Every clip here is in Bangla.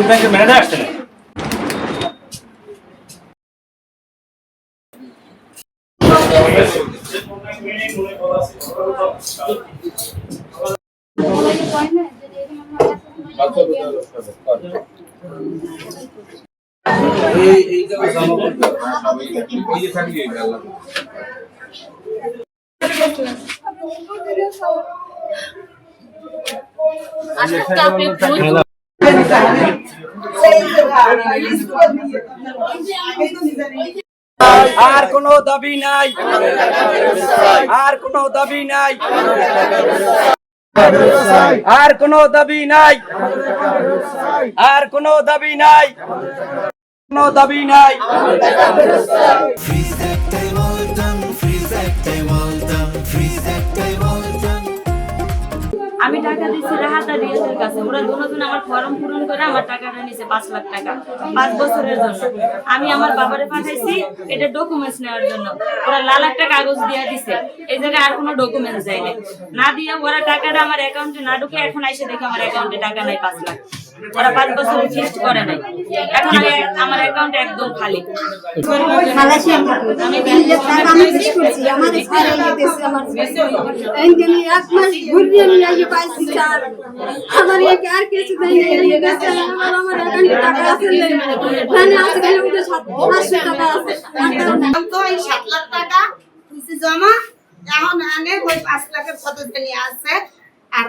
ব্যাংকের ম্যানেজার আসছেন। আর কোনো দাবি নাই, আর কোনো দাবি নাই, আর কোনো দাবি নাই, আর কোনো দাবি নাই, কোনো দাবি নাই। আমি টাকা দিচ্ছি রাহাত আর রিয়াজের কাছে, ওরা দুজন আমার ফর্ম পূরণ করে আমার টাকাটা নিছে 5 লাখ টাকা 5 বছরের জন্য। আমি আমার বাবারে পাঠাইছি এটা ডকুমেন্টস নেওয়ার জন্য, ওরা লাল একটা কাগজ দিয়ে দিছে, এই জায়গায় আর কোনো ডকুমেন্টস দেয় না দিয়ে ওরা টাকাটা আমার অ্যাকাউন্টে না ঢুকে এখন এসে দেখে আমার অ্যাকাউন্টে টাকা নাই 5 লাখ। ওরা 5 বছর ফিক্সড করে নাই, এখন আমার অ্যাকাউন্ট একদম খালি। আমি জমা এখন আনে ওই 5 লাখের কত নিয়ে আসছে আর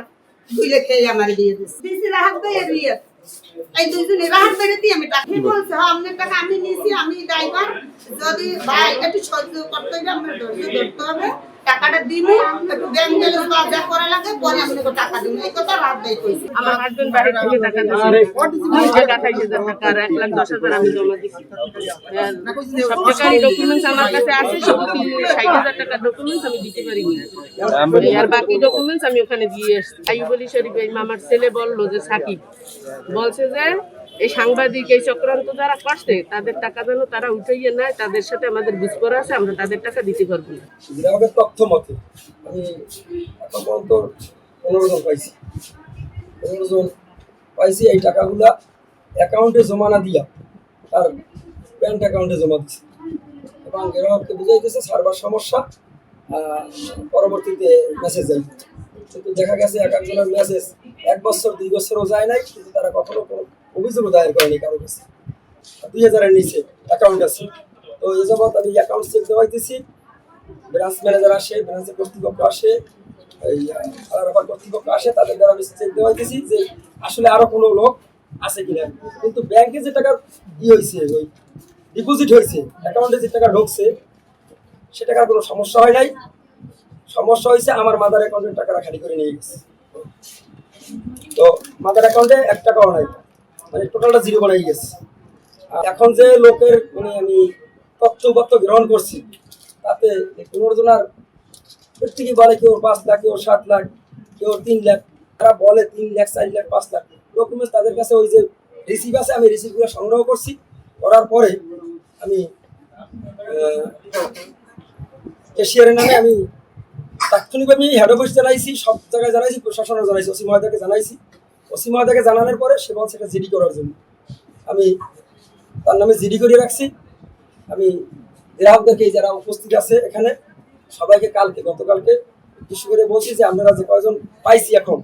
2 লাখে আমার দিয়ে দিচ্ছে রাহাত ভাই আর রিয়া এই দুইজনে রাহাত ভাই দিয়ে আমি টাকা বলছে আপনার টাকা আমি নিয়েছি, আমি ড্রাইভার, যদি ভাই একটু সহ্য করতে হবে আমরা ধরতে হবে, টাকাটা দিমু একটু ব্যাংক ব্যালেন্স বাজার করা লাগে পরে আপনাকে টাকা দিমু, এই কথা রাহাত ভাই কইছে। আমার হাজবেন্ড বাড়ি থেকে টাকা দিয়েছে 28,000 টাকা আর 1,10,000 আমি জমা দিয়েছি। সব টাকার ডকুমেন্টস আমার কাছে আছে, শুধু 60,000 টাকার ডকুমেন্টস আমি দিতে পারিনি, আর বাকি ডকুমেন্টস আমি ওখানে দিয়ে এসেছি। আইয়ুব আলী শরীফ এই মামার ছেলে বললো যে সাকিব বলছে যে এই সাংবাদিক এই চক্রান্ত যারা করছে তাদের টাকা যেন তারা উঠাইয়ে নেয়, তাদের সাথে আমাদের বুঝপড়া আছে, আমরা তাদের টাকা দিতে পারবো না। গ্রাহকের তথ্য মতে আমি এখন পর্যন্ত 15 জন পাইছি, 15 জন পাইছি। এই টাকাগুলা অ্যাকাউন্টে জমা না দিয়া তার ব্যাংক অ্যাকাউন্টে জমা দিচ্ছে এবং গ্রাহককে বুঝাইতেছে সার্ভার সমস্যা, পরবর্তীতে মেসেজ যায়। কিন্তু দেখা গেছে এক একজনের মেসেজ 1 বছর 2 বছরও যায় নাই, কিন্তু তারা কখনো কোনো অভিযোগও দায়ের করেনি কারো কাছে। 2000-এর নিচে অ্যাকাউন্ট আছে। তো এই যাবৎ আমি অ্যাকাউন্ট চেক দেওয়াইতেছি, ব্রাঞ্চ ম্যানেজার আসে, ব্রাঞ্চের কর্তৃপক্ষ আসে, এই আলাদা কর্তৃপক্ষ আসে, তাদের দ্বারা আমি চেক দেওয়াইতেছি যে আসলে আরো কোনো লোক আছে কিনা। কিন্তু ব্যাংকে যে টাকা হয়েছে, ওই ডিপোজিট হয়েছে, অ্যাকাউন্টে যে টাকা ঢুকছে সে টাকার কোনো সমস্যা হয় নাই। সমস্যা হয়েছে আমার মাদার অ্যাকাউন্টের টাকাটা খালি করে নিয়ে গেছে। তো মাদার অ্যাকাউন্টে 1 টাকাও নাই, মানে টোটালটা জিরো বানাই গেছে। এখন যে লোকের মানে আমি তথ্য গ্রহণ করছি তাতে 15 জনের প্রত্যেকে বলে কেউ 5 লাখ, কেউ 7 লাখ, কেউ 3 লাখ, তারা বলে 3 লাখ, 4 লাখ, 5 লাখ ডকুমেন্টস তাদের কাছে ওই যে রিসিভ আছে, আমি রিসিভগুলো সংগ্রহ করছি। করার পরে আমি ক্যাশিয়ারের নামে আমি তাৎক্ষণিকভাবে হেড অফিস জানাইছি, সব জায়গায় জানাইছি, প্রশাসনও জানাইছি, ওসি মহোদয়কে জানাইছি। ওসি মহোদয়কে জানানোর পরে সে বলছে এটা জিডি করার জন্য। আমি তার নামে জিডি করে রাখছি। আমি গ্রাহকদেরকে যারা উপস্থিত আছে এখানে সবাইকে গতকালকে বিশেষ করে বলছি যে আপনারা যে কয়জন পাইছি এখন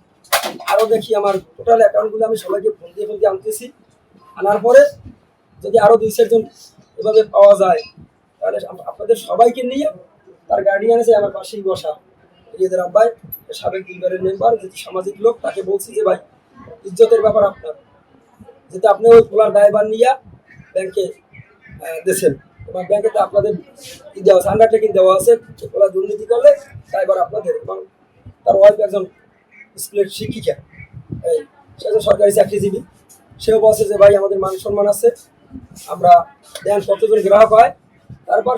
আরও দেখি আমার টোটাল অ্যাকাউন্টগুলো আমি সবাইকে ফোন দিয়ে আনতেছি। আনার পরে যদি আরও 2-4 জন এভাবে পাওয়া যায় তাহলে আপনাদের সবাইকে নিয়ে তার গার্ডিয়ান আছে আমার পাশেই বসা রিয়াদের আব্বাই, সাবেক বিলবারের মেম্বার, যেটি সামাজিক লোক, তাকে বলছি যে ভাই ইজ্জতের ব্যাপার আপনার, যেটা আপনি ওই খোলার দায়ভার নিয়ে ব্যাংকে দিয়েছেন এবং ব্যাংকে তো আপনাদের দেওয়া আছে, আন্ডারটেকিং দেওয়া আছে, খোলা দুর্নীতি করলে দায়ভার আপনাদের। এবং তার ওয়াইফ একজন স্কুলের শিক্ষিকা, সে একজন সরকারি চাকরিজীবী, সেও বলছে যে ভাই আমাদের মান সম্মান আছে, আমরা ব্যাংক কতজন গ্রাহক হয় তারপর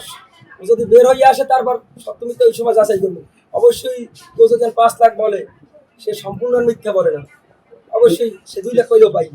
যদি বের হয়ে আসে তারপর সপ্তমী তো এই সময় যাচাই করবো। অবশ্যই কেউ যদি 5 লাখ বলে সে সম্পূর্ণ মিথ্যা বলে না, অবশ্যই সে 2 লাখ কইলেও পাই।